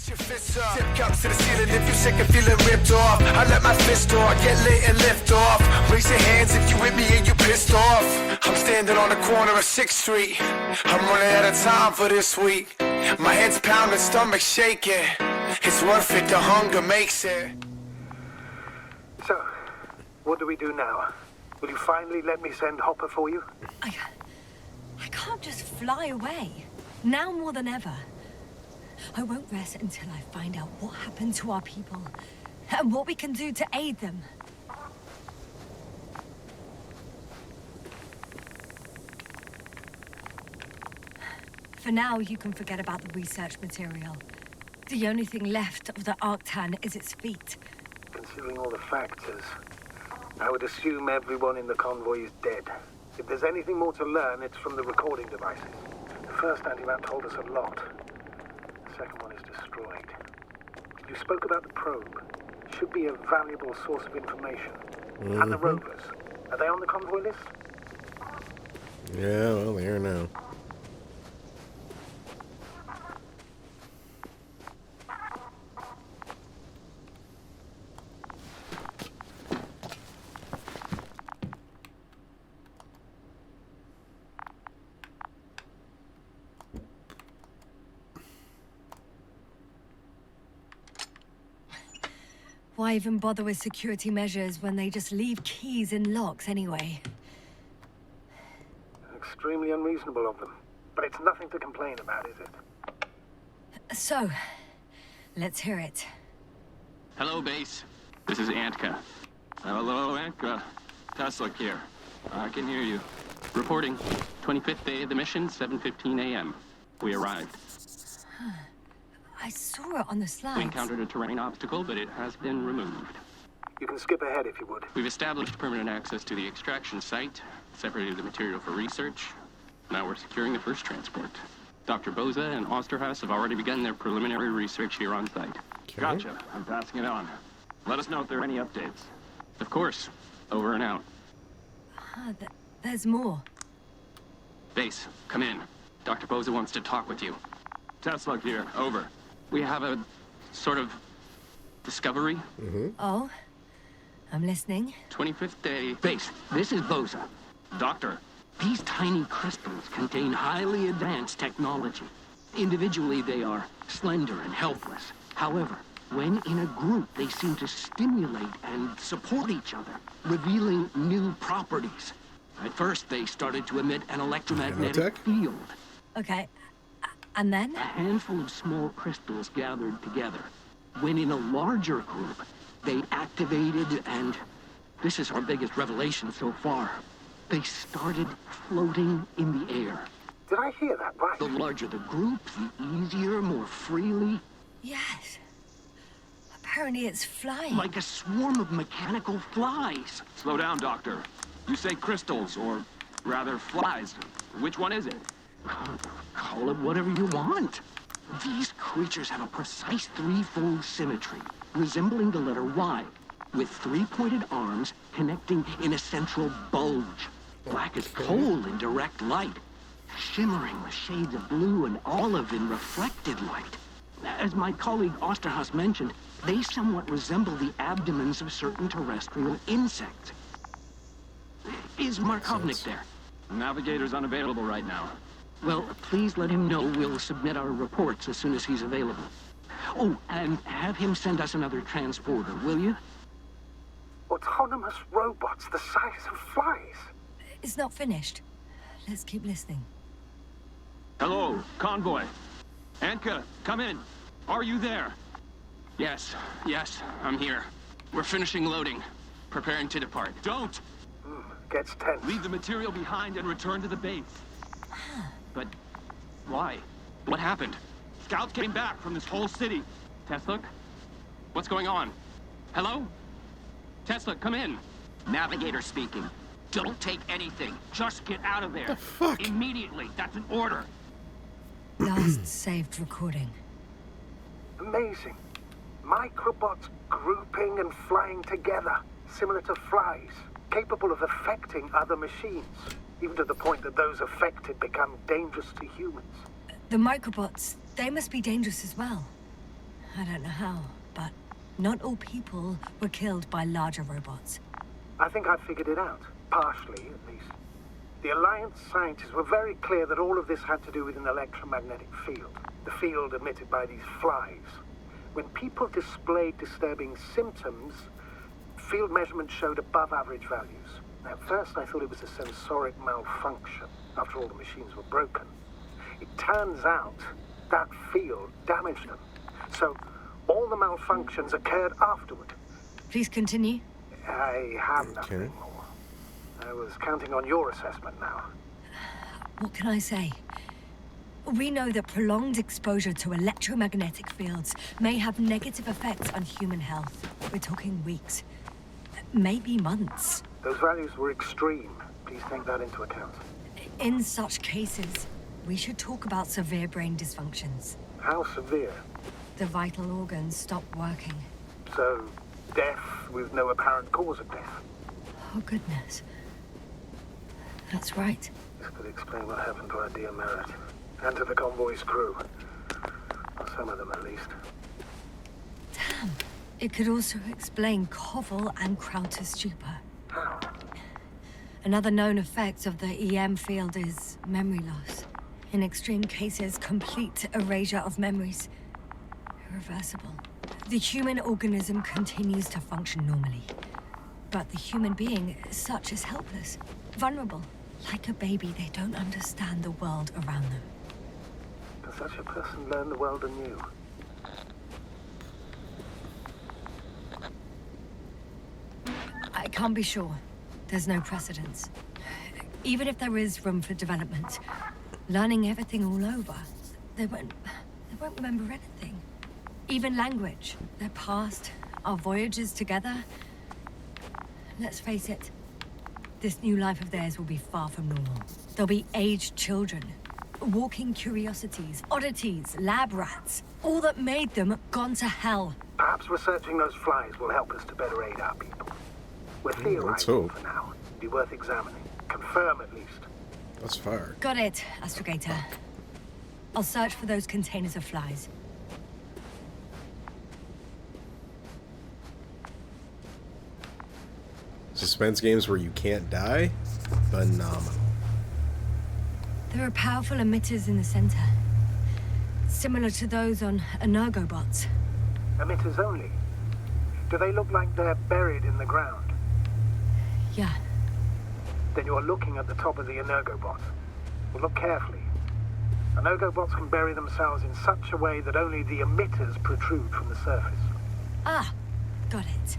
Put your fists up. Tip cups to the ceiling if you're sick of feeling ripped off. I let my fist off, get lit and lift off. Raise your hands if you with me and you pissed off. I'm standing on the corner of 6th Street. I'm running out of time for this week. My head's pounding, stomach shaking. It's worth it, the hunger makes it. So, what do we do now? Will you finally let me send Hopper for you? I can't just fly away. Now more than ever. I won't rest until I find out what happened to our people and what we can do to aid them. For now, you can forget about the research material. The only thing left of the Arctan is its feet. Considering all the factors, I would assume everyone in the convoy is dead. If there's anything more to learn, it's from the recording devices. The first anti-map told us a lot. The second one is destroyed. You spoke about the probe. Should be a valuable source of information. And the rovers. Are they on the convoy list? Yeah, well, they are now. Why even bother with security measures when they just leave keys in locks anyway? Extremely unreasonable of them. But it's nothing to complain about, is it? So, let's hear it. Hello, base. This is Antka. Hello, Antka. Tesla here. I can hear you. Reporting. 25th day of the mission, 7:15 a.m. We arrived. I saw it on the slides. We encountered a terrain obstacle, but it has been removed. You can skip ahead if you would. We've established permanent access to the extraction site, separated the material for research. Now we're securing the first transport. Dr. Boza and Osterhaus have already begun their preliminary research here on site. Okay. Gotcha. I'm passing it on. Let us know if there are any updates. Of course. Over and out. There's more. Base, come in. Dr. Boza wants to talk with you. Tesla here. Over. We have a sort of discovery. Oh? I'm listening. 25th day. Base, this is Boza. Doctor. These tiny crystals contain highly advanced technology. Individually, they are slender and helpless. However, when in a group, they seem to stimulate and support each other, revealing new properties. At first, they started to emit an electromagnetic field. Okay. And then? A handful of small crystals gathered together. When in a larger group, they activated and... this is our biggest revelation so far. They started floating in the air. Did I hear that right? The larger the group, the easier, more freely. Yes. Apparently it's flying. Like a swarm of mechanical flies. Slow down, Doctor. You say crystals, or rather flies. Which one is it? Call it whatever you want. These creatures have a precise threefold symmetry, resembling the letter Y, with three-pointed arms connecting in a central bulge. Black as coal in direct light, shimmering with shades of blue and olive in reflected light. As my colleague Osterhaus mentioned, they somewhat resemble the abdomens of certain terrestrial insects. Is Markovnik there? Navigator's unavailable right now. Well, please let him know we'll submit our reports as soon as he's available. Oh, and have him send us another transporter, will you? Autonomous robots the size of flies. It's not finished. Let's keep listening. Hello, convoy. Antka, come in. Are you there? Yes, I'm here. We're finishing loading. Preparing to depart. Don't! Gets tense. Leave the material behind and return to the base. But why? What happened? Scouts came back from this whole city. Tesla? What's going on? Hello? Tesla, come in. Navigator speaking. Don't take anything. Just get out of there. The fuck? Immediately. That's an order. Last saved recording. Amazing. Microbots grouping and flying together, similar to flies, capable of affecting other machines, even to the point that those affected become dangerous to humans. The microbots, they must be dangerous as well. I don't know how, but not all people were killed by larger robots. I think I figured it out. Partially, at least. The Alliance scientists were very clear that all of this had to do with an electromagnetic field. The field emitted by these flies. When people displayed disturbing symptoms, field measurements showed above average values. At first, I thought it was a sensoric malfunction, after all the machines were broken. It turns out that field damaged them. So, all the malfunctions occurred afterward. Please continue. I have nothing more. I was counting on your assessment now. What can I say? We know that prolonged exposure to electromagnetic fields may have negative effects on human health. We're talking weeks, maybe months. Those values were extreme. Please take that into account. In such cases, we should talk about severe brain dysfunctions. How severe? The vital organs stop working. So, death with no apparent cause of death. Oh, goodness. That's right. This could explain what happened to our dear Merritt. And to the convoy's crew. Or some of them, at least. Damn. It could also explain Koval and Krauter's stupor. How? Another known effect of the EM field is memory loss. In extreme cases, complete erasure of memories. Irreversible. The human organism continues to function normally. But the human being, as such, is helpless. Vulnerable. Like a baby, they don't understand the world around them. Can such a person learn the world anew? I can't be sure. There's no precedence. Even if there is room for development, learning everything all over, they won't remember anything. Even language, their past, our voyages together. Let's face it, this new life of theirs will be far from normal. They'll be aged children, walking curiosities, oddities, lab rats, all that made them gone to hell. Perhaps researching those flies will help us to better aid our people. We're theorizing for now. Be worth examining. Confirm at least. That's fire. Got it, Astrogator. I'll search for those containers of flies. Suspense games where you can't die? Phenomenal. There are powerful emitters in the center. Similar to those on Energobots. Emitters only? Do they look like they're buried in the ground? Yeah. Then you're looking at the top of the Energobot. Well, look carefully. Energobots can bury themselves in such a way that only the emitters protrude from the surface. Ah, got it.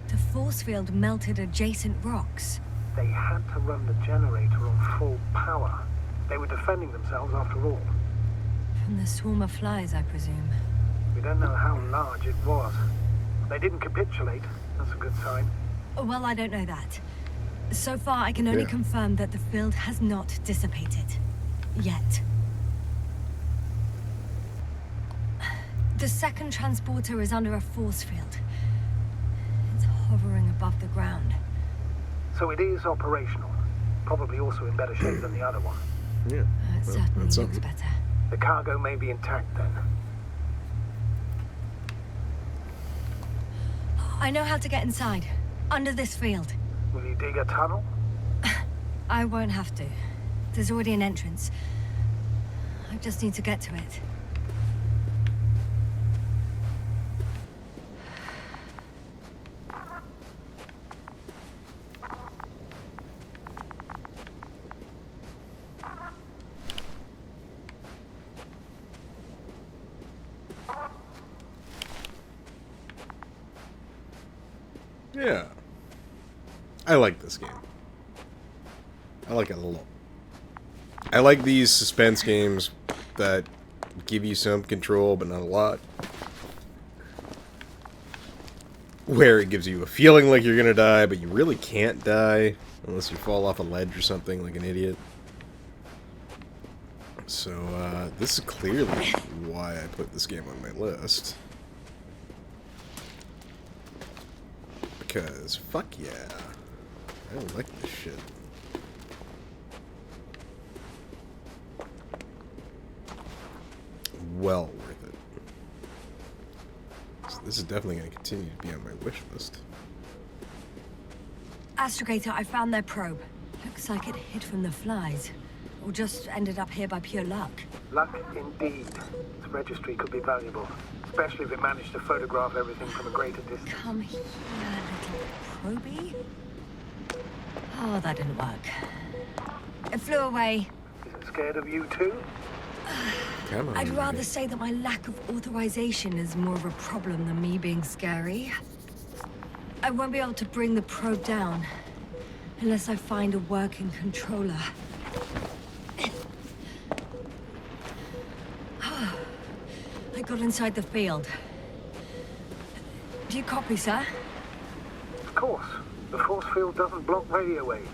The force field melted adjacent rocks. They had to run the generator on full power. They were defending themselves after all. From the swarm of flies, I presume. We don't know how large it was. They didn't capitulate. That's a good sign. Well, I don't know that. So far, I can only confirm that the field has not dissipated. Yet. The second transporter is under a force field. It's hovering above the ground. So it is operational. Probably also in better shape than the other one. Yeah. It well, certainly that's looks something. better. The cargo may be intact then. I know how to get inside. Under this field. Will you dig a tunnel? I won't have to. There's already an entrance. I just need to get to it. Yeah. I like this game. I like it a lot. I like these suspense games that give you some control, but not a lot. Where it gives you a feeling like you're gonna die, but you really can't die unless you fall off a ledge or something like an idiot. So, this is clearly why I put this game on my list. Because, fuck yeah. I like this shit. well worth it. So this is definitely going to continue to be on my wish list. Astrogator, I found their probe. Looks like it hid from the flies. Or just ended up here by pure luck. Luck indeed. Its registry could be valuable, especially if it managed to photograph everything from a greater distance. Come here, little probie. Oh, that didn't work. It flew away. Is it scared of you too? Come on. I'd rather say that my lack of authorization is more of a problem than me being scary. I won't be able to bring the probe down unless I find a working controller. I got inside the field. Do you copy, sir? Of course. The force field doesn't block radio waves.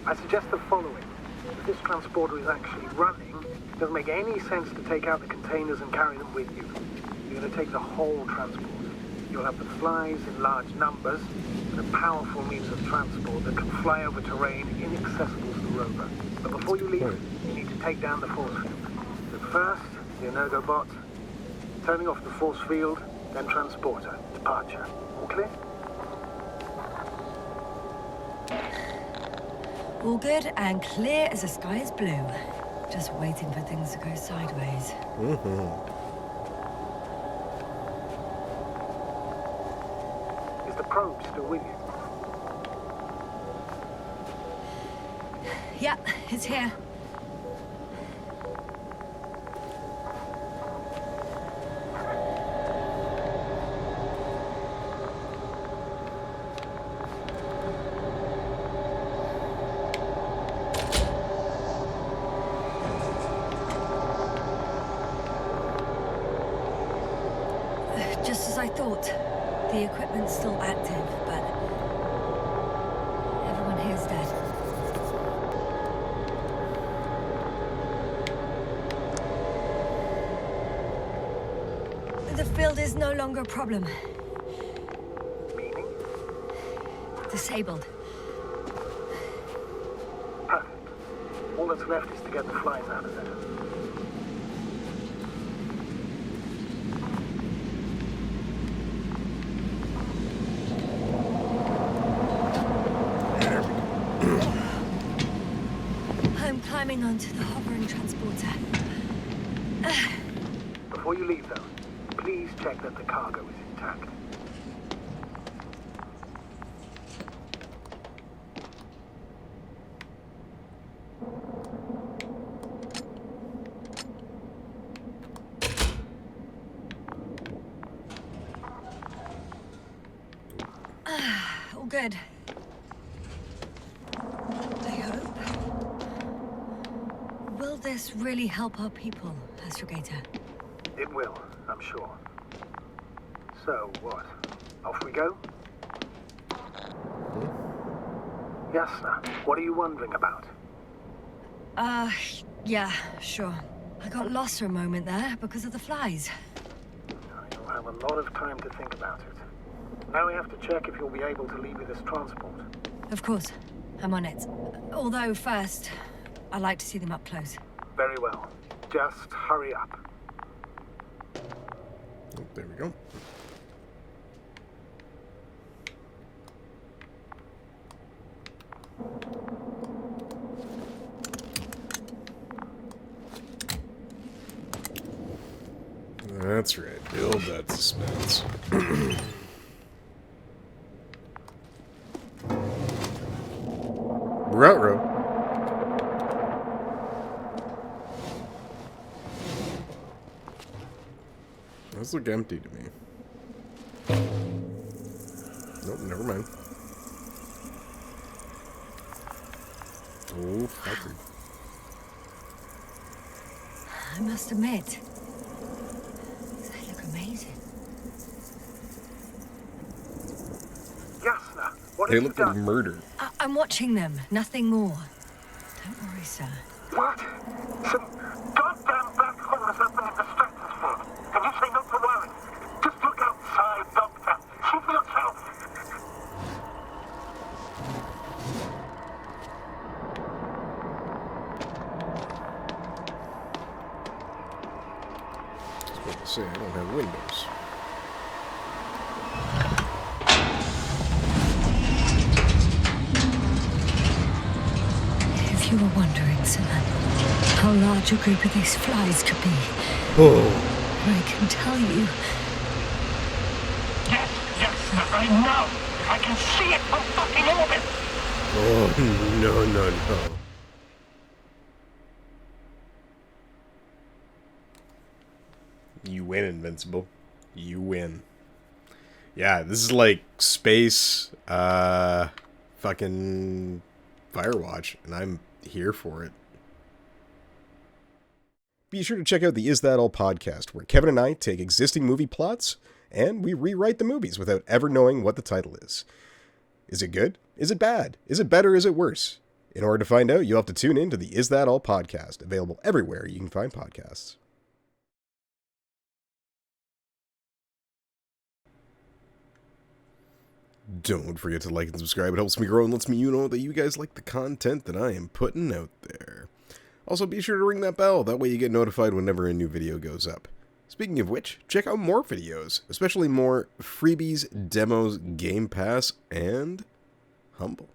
I suggest the following. If this transporter is actually running, it doesn't make any sense to take out the containers and carry them with you. You're going to take the whole transporter. You'll have the flies in large numbers, and a powerful means of transport that can fly over terrain inaccessible to the rover. But before you leave, you need to take down the force field. So first, the Energo bot, turning off the force field, then transporter, departure. All clear? All good and clear as the sky is blue. Just waiting for things to go sideways. Is the probe still with you? Yep, it's here. Just as I thought. The equipment's still active, but everyone here's dead. The field is no longer a problem. Meaning? Disabled. Perfect. All that's left is to get the flies out of there. I'm climbing onto the hovering transporter. Before you leave, though, please check that the cargo is intact. All good. I hope. Will this really help our people, Astrogator? It will, I'm sure. So, what? Off we go? Yes, sir. What are you wondering about? Yeah, sure. I got lost for a moment there because of the flies. You'll have a lot of time to think about it. Now we have to check if you'll be able to leave with this transport. Of course. I'm on it. Although, first, I'd like to see them up close. Very well. Just hurry up. Oh, there we go. That's right. Build that suspense. Ruh-roh. Those look empty to me. Nope, never mind. Oh, fucker. I must admit, they look amazing. Yasna, what They have you look like done? murder. I'm watching them, nothing more. Don't worry, sir. What? Some goddamn black hole has opened in the stratosphere. And you say not to worry. Just look outside, Doctor. See for yourself. Say, I don't have windows. If you were wondering, sir, how large a group of these flies could be, I can tell you. Yes, I know. I can see it from fucking orbit. Oh, no. You win, Invincible. You win. Yeah, this is like space, fucking Firewatch, and I'm here for it. Be sure to check out the Is That All podcast, where Kevin and I take existing movie plots, and we rewrite the movies without ever knowing what the title is. Is it good? Is it bad? Is it better? Is it worse? In order to find out, you'll have to tune in to the Is That All podcast, available everywhere you can find podcasts. Don't forget to like and subscribe. It helps me grow and lets me know that you guys like the content that I am putting out there. Also, be sure to ring that bell. That way you get notified whenever a new video goes up. Speaking of which, check out more videos, especially more freebies, demos, Game Pass, and Humble.